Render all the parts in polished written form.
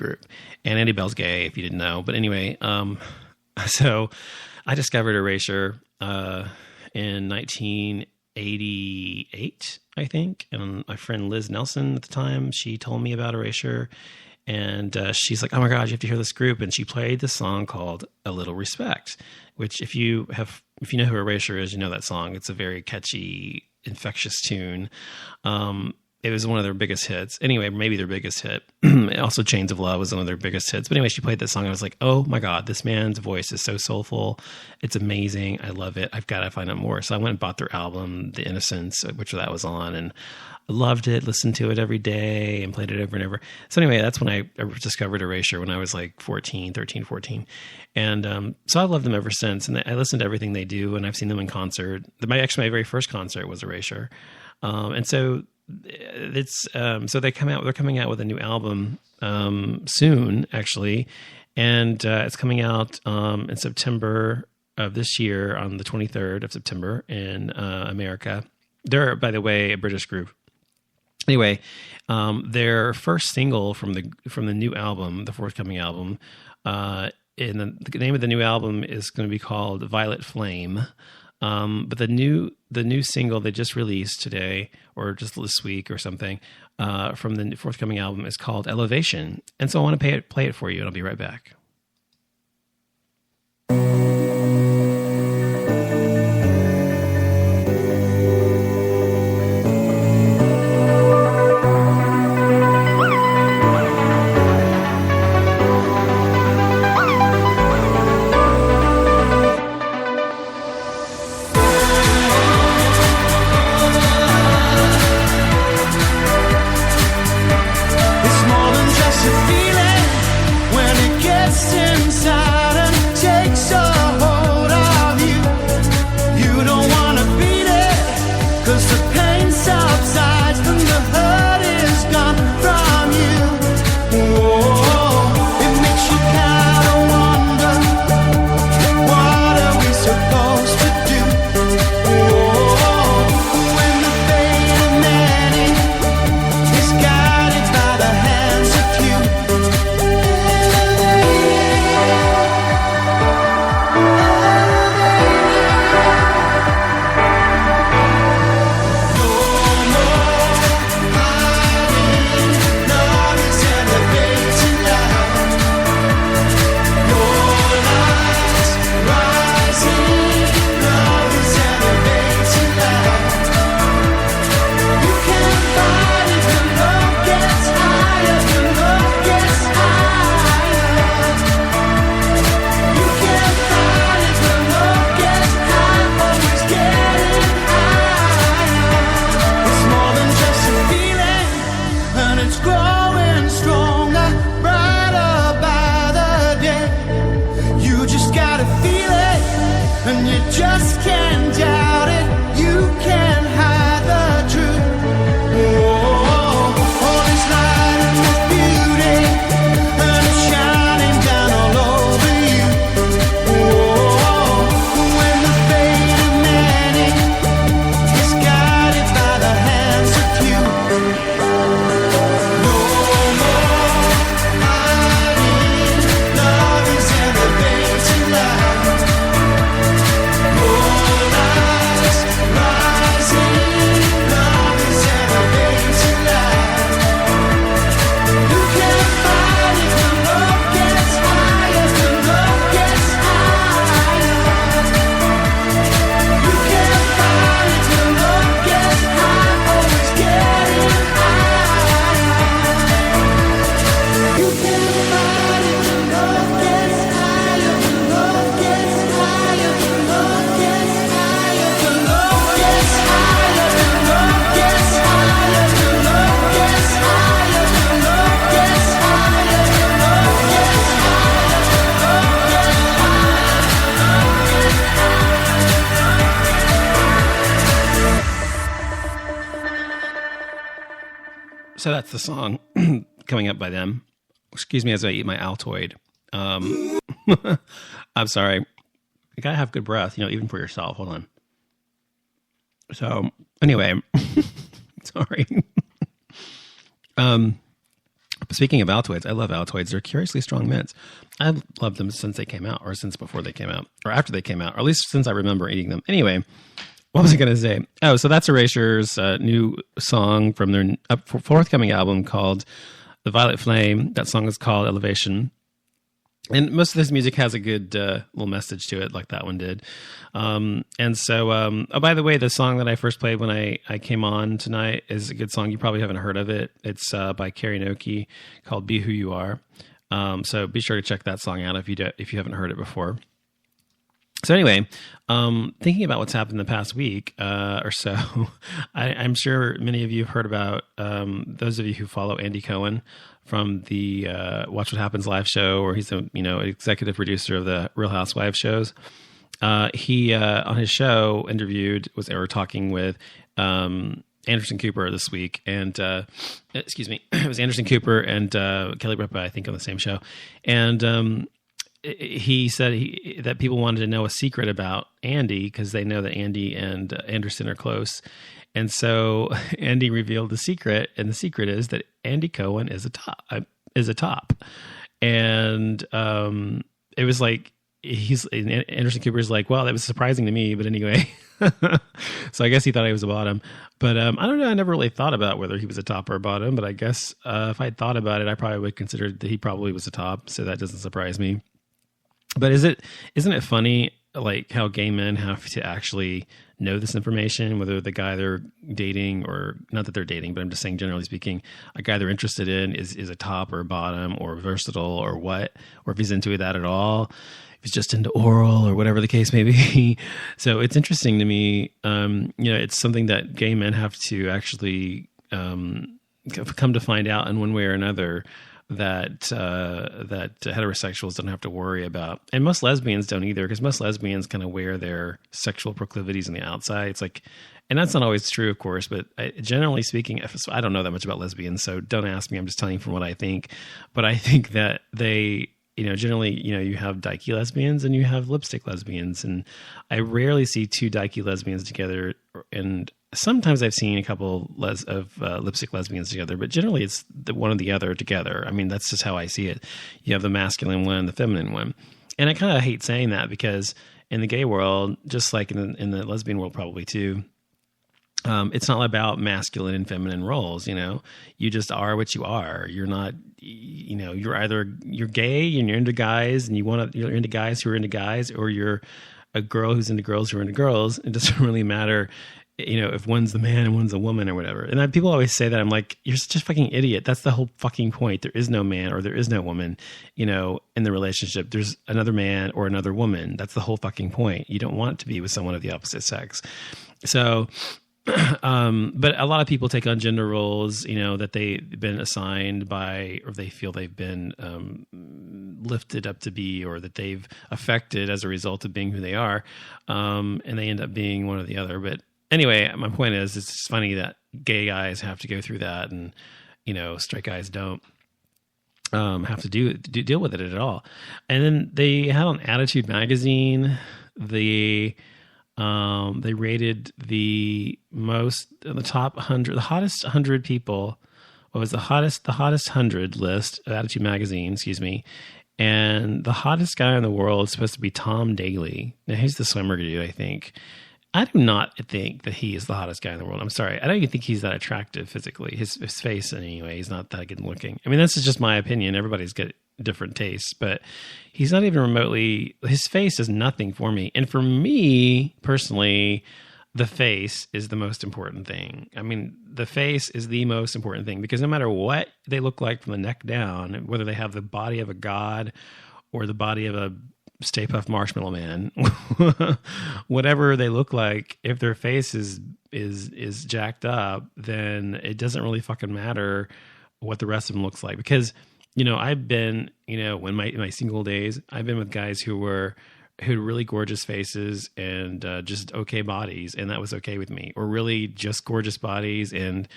group. And Andy Bell's gay, if you didn't know. But anyway, so I discovered Erasure in 1988, I think. And my friend Liz Nelson at the time, she told me about Erasure. And she's like, oh my God, you have to hear this group. And she played this song called A Little Respect, which if you know who Erasure is, you know that song. It's a very catchy, infectious tune. It was one of their biggest hits. Anyway, maybe their biggest hit. Also, Chains of Love was one of their biggest hits. But anyway, she played that song. I was like, oh my God, this man's voice is so soulful. It's amazing. I love it. I've got to find out more. So I went and bought their album, The Innocence, which that was on. And I loved it, listened to it every day and played it over and over. So anyway, that's when I discovered Erasure when I was like 14. And so I've loved them ever since. And I listened to everything they do. And I've seen them in concert. My very first concert was Erasure. And so it's so they're coming out with a new album soon, actually, and it's coming out in September of this year, on the 23rd of September in America. They're, by the way, a British group. Anyway, their first single from the new album, the forthcoming album, and the name of the new album is going to be called Violet Flame. But the new single they just released today, or just this week or something, from the forthcoming album is called Elevation. And so I want to play it for you, and I'll be right back. So that's the song coming up by them. Excuse me as I eat my Altoid. I'm sorry. You gotta have good breath, even for yourself. Hold on. So anyway, sorry. Speaking of Altoids, I love Altoids. They're curiously strong mints. I've loved them since they came out, or since before they came out, or after they came out, or at least since I remember eating them. Anyway, what was I going to say? Oh, so that's Erasure's new song from their forthcoming album called The Violet Flame. That song is called Elevation. And most of this music has a good little message to it, like that one did. And so, oh, by the way, the song that I first played when I came on tonight is a good song. You probably haven't heard of it. It's by Karaoke called Be Who You Are. So be sure to check that song out if you haven't heard it before. So anyway, thinking about what's happened the past week or so, I'm sure many of you have heard about those of you who follow Andy Cohen from the Watch What Happens live show, where he's a executive producer of the Real Housewives shows. He on his show were talking with Anderson Cooper this week, and excuse me, it was Anderson Cooper and Kelly Ripa, I think, on the same show, and he said that people wanted to know a secret about Andy because they know that Andy and Anderson are close. And so Andy revealed the secret, and the secret is that Andy Cohen is a top. And it was like, Anderson Cooper's like, well, that was surprising to me, but anyway. So I guess he thought he was a bottom. But I don't know, I never really thought about whether he was a top or a bottom, but I guess if I'd thought about it, I probably would consider that he probably was a top, so that doesn't surprise me. But isn't it funny, like, how gay men have to actually know this information, whether the guy they're dating, or not that they're dating, but I'm just saying, generally speaking, a guy they're interested in is a top or a bottom or versatile or what, or if he's into that at all, if he's just into oral or whatever the case may be. So it's interesting to me. It's something that gay men have to actually come to find out in one way or another, that heterosexuals don't have to worry about. And most lesbians don't either, because most lesbians kind of wear their sexual proclivities on the outside. It's like, and that's not always true, of course, but generally speaking, I don't know that much about lesbians, so don't ask me. I'm just telling you from what I think. But I think that they, generally, you have dykey lesbians and you have lipstick lesbians. And I rarely see two dykey lesbians together, and sometimes I've seen a couple of lipstick lesbians together, but generally it's the one or the other together. I mean, that's just how I see it. You have the masculine one and the feminine one. And I kind of hate saying that, because in the gay world, just like in the lesbian world probably too, it's not about masculine and feminine roles. You just are what you are. You're not, you're gay and you're into guys, and you're into guys who are into guys, or you're a girl who's into girls who are into girls. It doesn't really matter, if one's the man and one's a woman or whatever. And people always say that. I'm like, you're such a fucking idiot. That's the whole fucking point. There is no man or there is no woman, in the relationship. There's another man or another woman. That's the whole fucking point. You don't want to be with someone of the opposite sex. So, but a lot of people take on gender roles, that they've been assigned by, or they feel they've been lifted up to be, or that they've affected as a result of being who they are. And they end up being one or the other. But anyway, my point is, it's just funny that gay guys have to go through that, and straight guys don't have to deal with it at all. And then they had on Attitude Magazine, they rated the top 100, the hottest 100 people. What was the hottest 100 list of Attitude Magazine? Excuse me. And the hottest guy in the world is supposed to be Tom Daley. Now, he's the swimmer dude, I think. I do not think that he is the hottest guy in the world. I'm sorry. I don't even think he's that attractive physically. His face, anyway, he's not that good looking. I mean, this is just my opinion. Everybody's got different tastes, but he's not even remotely, his face is nothing for me. And for me, personally, the face is the most important thing. I mean, the face is the most important thing, because no matter what they look like from the neck down, whether they have the body of a god or the body of a Stay Puft Marshmallow Man, whatever they look like, if their face is jacked up, then it doesn't really fucking matter what the rest of them looks like. Because I've been, in my single days, I've been with guys who who had really gorgeous faces and just okay bodies, and that was okay with me, or really just gorgeous bodies and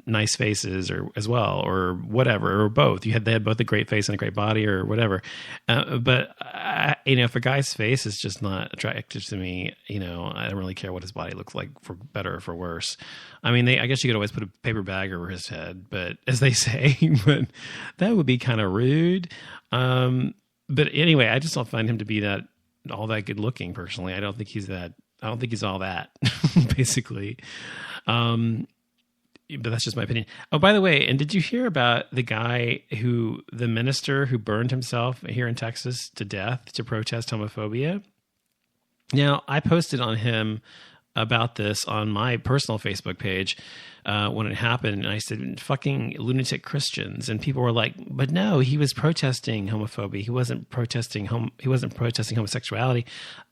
nice faces, or as well, or whatever, or both. They had both a great face and a great body, or whatever. But if a guy's face is just not attractive to me, I don't really care what his body looks like, for better or for worse. I mean, I guess you could always put a paper bag over his head, but as they say, but that would be kind of rude. But anyway, I just don't find him to be all that good looking personally. I don't think he's all that basically. But that's just my opinion. Oh, by the way, and did you hear about the minister who burned himself here in Texas to death to protest homophobia? Now, I posted on him about this on my personal Facebook page when it happened, and I said, fucking lunatic Christians. And people were like, but no, he was protesting homophobia. He wasn't protesting homosexuality.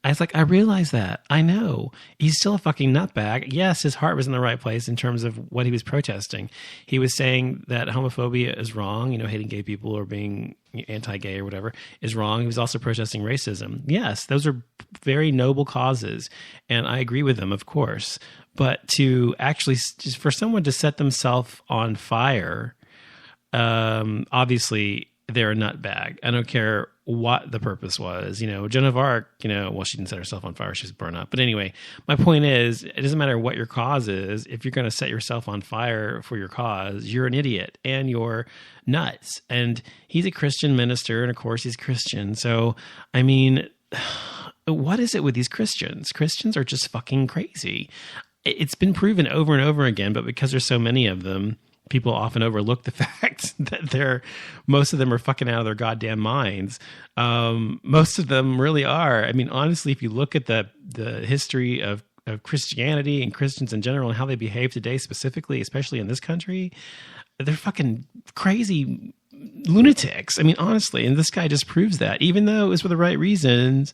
I was like, I realize that. I know. He's still a fucking nutbag. Yes, his heart was in the right place in terms of what he was protesting. He was saying that homophobia is wrong, hating gay people or being anti-gay or whatever is wrong. He was also protesting racism. Yes, those are very noble causes, and I agree with them, of course. But to actually, just for someone to set themselves on fire, obviously they're a nutbag. I don't care what the purpose was. Joan of Arc, well, she didn't set herself on fire. She was burned up. But anyway, my point is, it doesn't matter what your cause is. If you're going to set yourself on fire for your cause, you're an idiot and you're nuts. And he's a Christian minister, and of course he's Christian. So, I mean, what is it with these Christians? Christians are just fucking crazy. It's been proven over and over again, but because there's so many of them, people often overlook the fact that most of them are fucking out of their goddamn minds. Most of them really are. I mean, honestly, if you look at the history of Christianity and Christians in general and how they behave today, specifically, especially in this country, they're fucking crazy lunatics. I mean, honestly, and this guy just proves that, even though it was for the right reasons.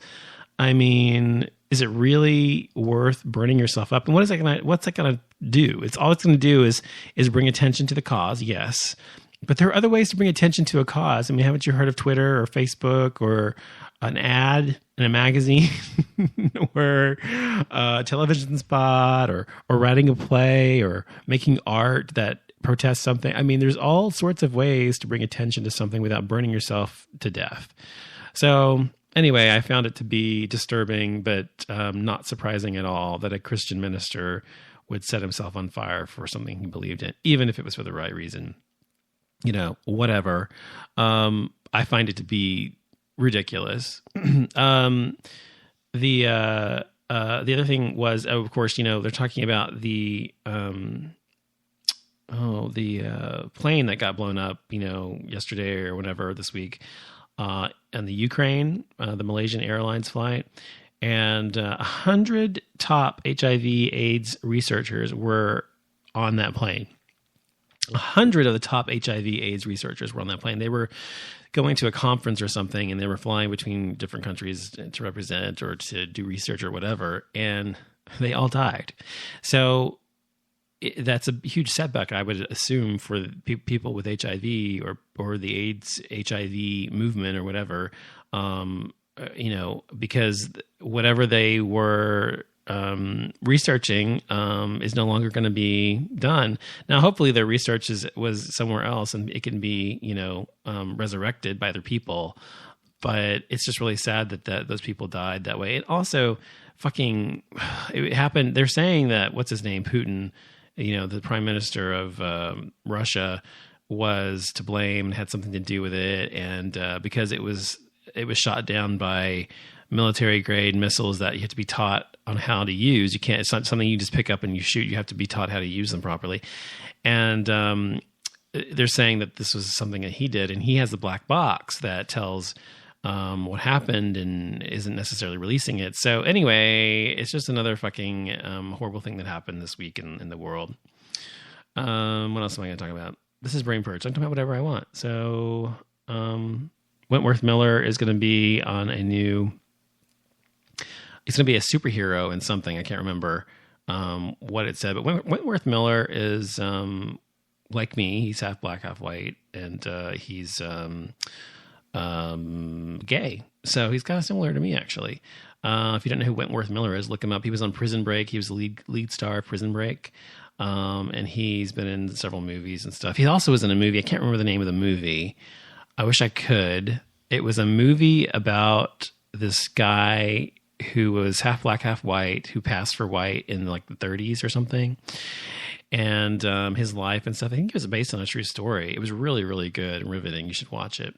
I mean, is it really worth burning yourself up? And what's that gonna do? All it's gonna do is bring attention to the cause, yes. But there are other ways to bring attention to a cause. I mean, haven't you heard of Twitter or Facebook or an ad in a magazine or a television spot or writing a play or making art that protests something? I mean, there's all sorts of ways to bring attention to something without burning yourself to death. So anyway, I found it to be disturbing, but not surprising at all that a Christian minister would set himself on fire for something he believed in, even if it was for the right reason. Whatever. I find it to be ridiculous. The other thing was, of course, they're talking about the plane that got blown up, yesterday or whatever this week. And the Ukraine, the Malaysian Airlines flight, and 100 top HIV/AIDS researchers were on that plane. 100 of the top HIV/AIDS researchers were on that plane. They were going to a conference or something, and they were flying between different countries to represent or to do research or whatever, and they all died. So that's a huge setback, I would assume, for people with HIV or the AIDS HIV movement or whatever, because whatever they were researching is no longer going to be done. Now, hopefully their research was somewhere else and it can be, resurrected by other people. But it's just really sad that those people died that way. And also it happened. They're saying that, what's his name? Putin, the prime minister of Russia, was to blame and had something to do with it. And because it was shot down by military grade missiles that you have to be taught on how to use. It's not something you just pick up and you shoot. You have to be taught how to use them properly. And they're saying that this was something that he did, and he has the black box that tells what happened and isn't necessarily releasing it. So anyway, it's just another fucking horrible thing that happened this week in the world. What else am I going to talk about? This is Brain Purge. I'm talking about whatever I want. So Wentworth Miller is going to be on it's going to be a superhero in something. I can't remember what it said, but Wentworth Miller is like me. He's half black, half white, and he's gay. So he's kind of similar to me, actually. If you don't know who Wentworth Miller is, look him up. He was on Prison Break. He was the lead star of Prison Break. And he's been in several movies and stuff. He also was in a movie. I can't remember the name of the movie. I wish I could. It was a movie about this guy who was half black, half white, who passed for white in like the 30s or something. And his life and stuff. I think it was based on a true story. It was really, really good and riveting. You should watch it.